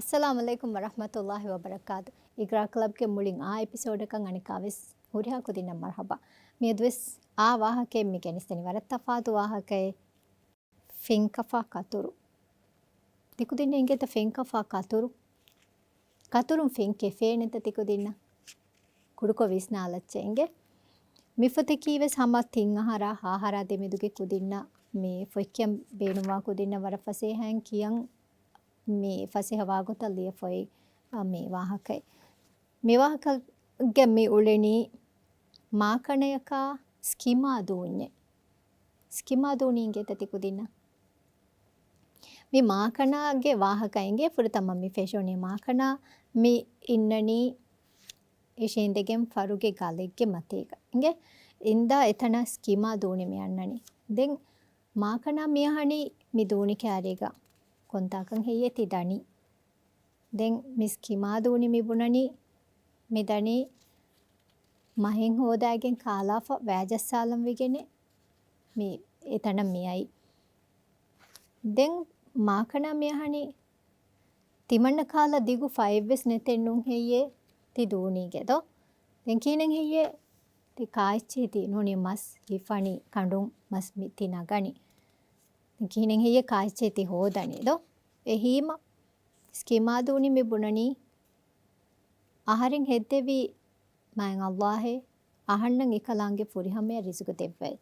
अस्सलाम वालेकुम वरहमतुल्लाहि वबरकातु. इकरा क्लब के मुलिंग आ एपिसोड का अनिकाविस हुरिया कुदिन मरहबा. मियद्विस आ वाहके मिगेनिस्तनि वरत्तफातु वाहके फिंकफा कतुरु. तिकुदिन इंगेत फिंकफा कतुरु. कतुरुं फिंके फेनेत तिकुदिन. कुडुको विस्नालच्चेंगे. मिफतिकीवेस हमा तिंग आहारा आहारा देमिदुगे कुदिन मे फोइक्यम बेनुवा कुदिन वरफसे हैं कियं මේ ෆසිහවාගොත ලියෆොයි මේ වාහකයි මේ වාහකගේ මේ උලෙනි මාකණයක ස්කිමා දූණින්ගේ තතිකුදින මේ මාකණගේ වාහකයින්ගේ ෆුරතම මේ ෆැෂෝනේ මාකණ මේ ඉන්නනි ඉෂෙන්දගෙන් ෆරුගේ ගලෙක්ගේ මතේක ඉංගේ ඉන්දා එතන ස්කිමා දූණි මේ යන්නනි දෙන් මාකණ මියහනි මේ දූණි කෑරේග කොන්තාකන් හෙයති දනි දැන් මිස් කිමාදූනි මිබුණනි මෙදනි මහෙන් හෝදාගෙන් කාලාෆ වෑජස්සාලම් විගෙන මේ එතන මෙයයි දැන් මාකන මෙහනි තිමන්න කාලා දිගු 5 වෙස් නෙතෙන්නුන් හෙයේ ති දූනිගෙදෝ දැන් කීනෙන් හෙයේ ති කායිච්චි ති නොනි මස් හිෆනි කඬුන් මස් මිති නගනි කීනෙන් හෙයේ කායිච්චි ති හෝදනිදෝ එහිම ස්කිමාදූනි මිබුණනි ආහාරෙන් හෙද්දෙවි මයන් අල්ලාහේ අහන්නන් එකලංගේ ෆුරිහමේ රිසුක දෙවයි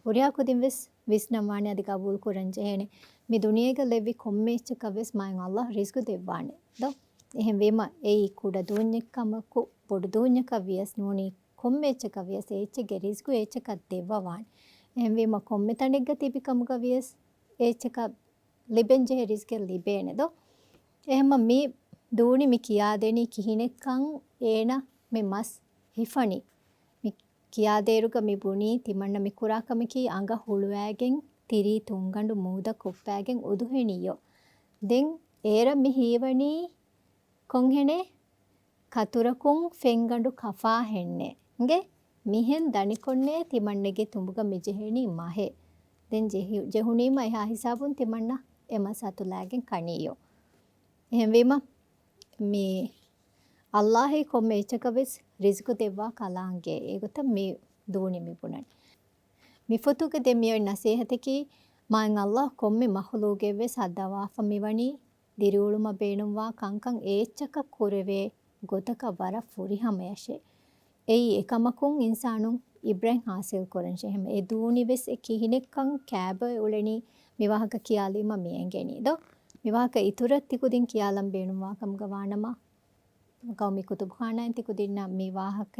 හුරියා කුදින් වෙස් විස්නමානේ අධි කබූල් කුරන් ජෙහෙනේ මේ දුනියේක ලෙවි කොම්මේච්ච කවෙස් මයන් අල්ලාහ රිසුක දෙවවානේ දෝ එහෙන් වේම ඒ කුඩ දුඤ්ඤකමකු පොඩු දුඤ්ඤක වියස් නෝනි කොම්මේච්ච කවියස් ඒච්චගේ රිසුක ඒච්චක දෙවවානේ එහෙන් වේම කොම්මෙතණෙක්ග තිබිකමුක වියස් ඒච්චක ලිබෙන්ජේ රිස්කෙ ලිබේනෙදෝ එහෙම මේ දූනි මි කියා දෙනි කිහිනෙක්කන් ඒන මේ මස් හිෆනි මි කියා දේරුක මි බුනි තිමන්න මි කුරාකමකි අඟ හුළුවෑගෙන් තිරි තුංගඬු මූද කොප්පෑගෙන් උදුහෙනියෝ දෙන් ඒර මි හීවනි කොන්හෙනේ කතුරකුන් ෆෙන්ගඬු කෆා හෙන්නේ ගේ මිහෙන් දනිකොන්නේ තිමන්නගේ තුඹුක මිජෙහෙනි මහේ දෙන් ජෙහුනීම එහා හිසාබුන් තිමන්න එම සතුලාගෙන් කණියෝ එහෙන් වීම මේ අල්ලාහේ කොම්මේචකවෙස් රිස්කු දෙවවා කලාංගේ ඒගොත මේ දූනි මිපුණන් මිෆතුක දෙමියෝ නසීහතකි මයන් අල්ලාහ කොම්මේ මහලූගේ වෙස් හදවා ෆමිවනි දිරුළුම බේනුම්වා කංකං ඒච්චක කුරවේ ගොතක වර ෆුරිහමයෂේ එයි එකමකුන් ඉන්සානුන් ඉබ්‍රාහිම් හාසිල් කරන් ෂෙහම ඒ දූනි වෙස් කිහිනෙක්කන් කෑබ උලෙනි විවාහක කියාලීම මියෙන්ගෙනීදෝ විවාහක ඉතුරත් තිකුදින් කියාලම් බේනුවා කම්ගවානම කවමි කුතුබ්ඛානයන් තිකුදින්න මේ වාහක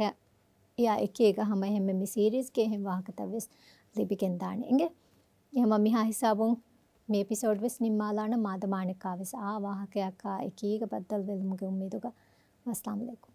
යා එකේක හැම හැම මේ සීරීස් ගේ හැම වාහක තවස් ලිබිකෙන් දානෙන්ගේ එහෙම මිහා හිසාබුන් මේ එපිසෝඩ් වෙස් නිම්මාලාන මාදමානිකාවස් ආ වාහකයක් එකීක බද්දල් වෙලමුගේ උම්මීදුක අස්ලාම් අලයිකුම්